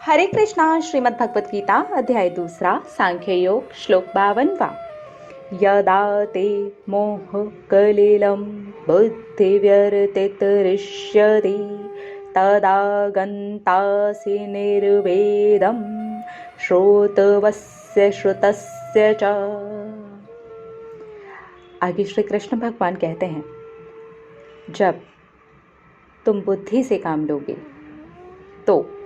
हरे कृष्णा। श्रीमद् भगवत गीता अध्याय 2 सांख्य योग श्लोक 52। यदा ते मोह कलिलं बुद्धिव्यर्तितरिष्यति तदा गन्तासि निर्वेदं श्रोतवस्य श्रुतस्य च। आगे श्री कृष्ण भगवान कहते हैं, जब तुम बुद्धि से काम लोगे तो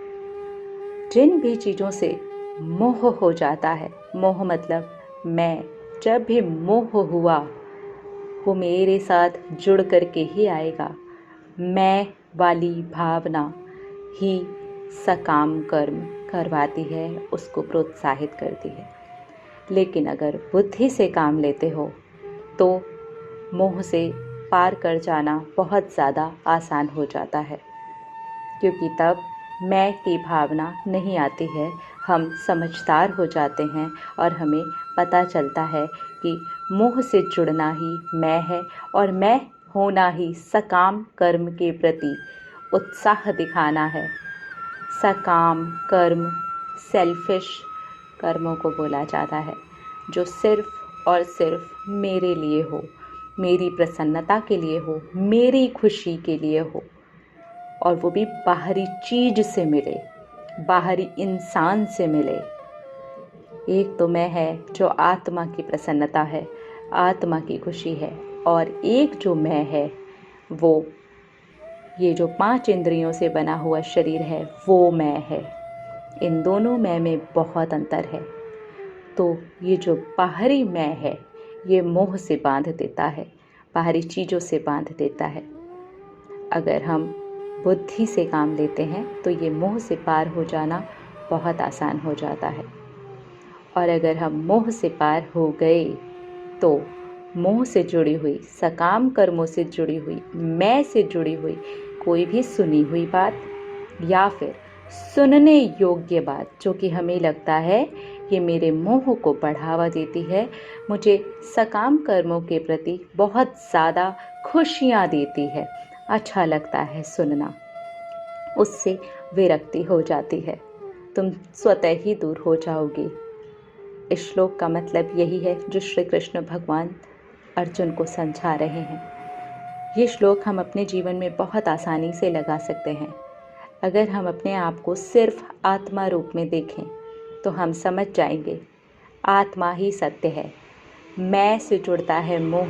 जिन भी चीज़ों से मोह हो जाता है, मोह मतलब मैं, जब भी मोह हुआ वो मेरे साथ जुड़ करके ही आएगा। मैं वाली भावना ही सकाम कर्म करवाती है, उसको प्रोत्साहित करती है। लेकिन अगर बुद्धि से काम लेते हो तो मोह से पार कर जाना बहुत ज़्यादा आसान हो जाता है, क्योंकि तब मैं की भावना नहीं आती है। हम समझदार हो जाते हैं और हमें पता चलता है कि मोह से जुड़ना ही मैं है और मैं होना ही सकाम कर्म के प्रति उत्साह दिखाना है। सकाम कर्म सेल्फिश कर्मों को बोला जाता है, जो सिर्फ और सिर्फ मेरे लिए हो, मेरी प्रसन्नता के लिए हो, मेरी खुशी के लिए हो, और वो भी बाहरी चीज से मिले, बाहरी इंसान से मिले। एक तो मैं है जो आत्मा की प्रसन्नता है, आत्मा की खुशी है, और एक जो मैं है वो ये जो 5 इंद्रियों से बना हुआ शरीर है, वो मैं है। इन दोनों मैं में बहुत अंतर है। तो ये जो बाहरी मैं है ये मोह से बांध देता है, बाहरी चीज़ों से बांध देता है। अगर हम बुद्धि से काम लेते हैं तो ये मोह से पार हो जाना बहुत आसान हो जाता है। और अगर हम मोह से पार हो गए तो मोह से जुड़ी हुई, सकाम कर्मों से जुड़ी हुई, मैं से जुड़ी हुई कोई भी सुनी हुई बात या फिर सुनने योग्य बात जो कि हमें लगता है ये मेरे मोह को बढ़ावा देती है, मुझे सकाम कर्मों के प्रति बहुत ज़्यादा खुशियाँ देती है, अच्छा लगता है सुनना, उससे विरक्ति हो जाती है, तुम स्वतः ही दूर हो जाओगे। इस श्लोक का मतलब यही है जो श्री कृष्ण भगवान अर्जुन को समझा रहे हैं। ये श्लोक हम अपने जीवन में बहुत आसानी से लगा सकते हैं। अगर हम अपने आप को सिर्फ आत्मा रूप में देखें तो हम समझ जाएंगे आत्मा ही सत्य है। मैं से जुड़ता है मोह,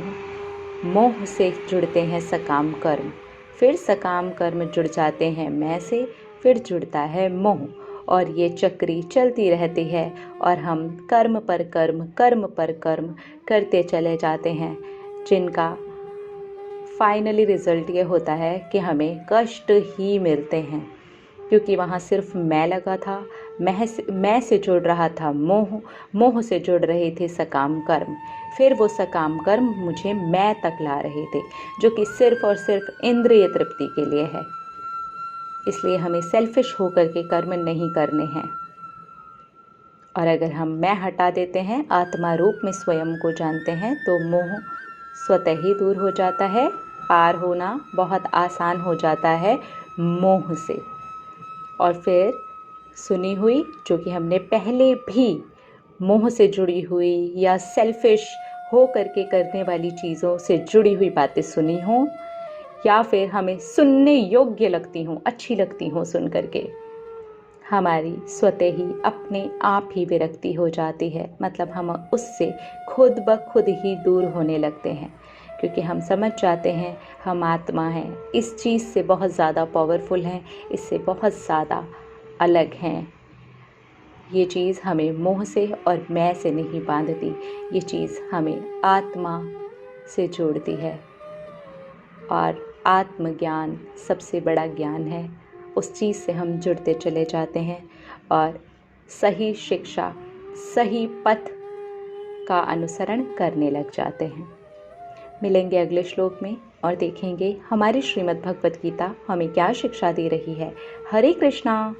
मोह से जुड़ते हैं सकाम कर्म, फिर सकाम कर्म जुड़ जाते हैं मैं से, फिर जुड़ता है मोह, और ये चक्री चलती रहती है और हम कर्म पर कर्म, कर्म पर कर्म करते चले जाते हैं, जिनका फाइनली रिजल्ट ये होता है कि हमें कष्ट ही मिलते हैं, क्योंकि वहाँ सिर्फ मैं लगा था, मैं से जुड़ रहा था मोह, मोह से जुड़ रहे थे सकाम कर्म, फिर वो सकाम कर्म मुझे मैं तक ला रहे थे, जो कि सिर्फ और सिर्फ इंद्रिय तृप्ति के लिए है। इसलिए हमें सेल्फिश होकर के कर्म नहीं करने हैं। और अगर हम मैं हटा देते हैं, आत्मा रूप में स्वयं को जानते हैं, तो मोह स्वतः ही दूर हो जाता है, पार होना बहुत आसान हो जाता है मोह से। और फिर सुनी हुई, जो कि हमने पहले भी मोह से जुड़ी हुई या सेल्फिश हो करके करने वाली चीज़ों से जुड़ी हुई बातें सुनी हों, या फिर हमें सुनने योग्य लगती हों, अच्छी लगती हों सुन करके, हमारी स्वतः ही अपने आप ही विरक्ति हो जाती है। मतलब हम उससे खुद ब खुद ही दूर होने लगते हैं, क्योंकि हम समझ जाते हैं हम आत्मा हैं, इस चीज़ से बहुत ज़्यादा पावरफुल हैं, इससे बहुत ज़्यादा अलग हैं। ये चीज़ हमें मोह से और मैं से नहीं बांधती, ये चीज़ हमें आत्मा से जोड़ती है। और आत्मज्ञान सबसे बड़ा ज्ञान है। उस चीज़ से हम जुड़ते चले जाते हैं और सही शिक्षा, सही पथ का अनुसरण करने लग जाते हैं। मिलेंगे अगले श्लोक में और देखेंगे हमारी श्रीमद् भगवत गीता हमें क्या शिक्षा दे रही है। हरे कृष्णा।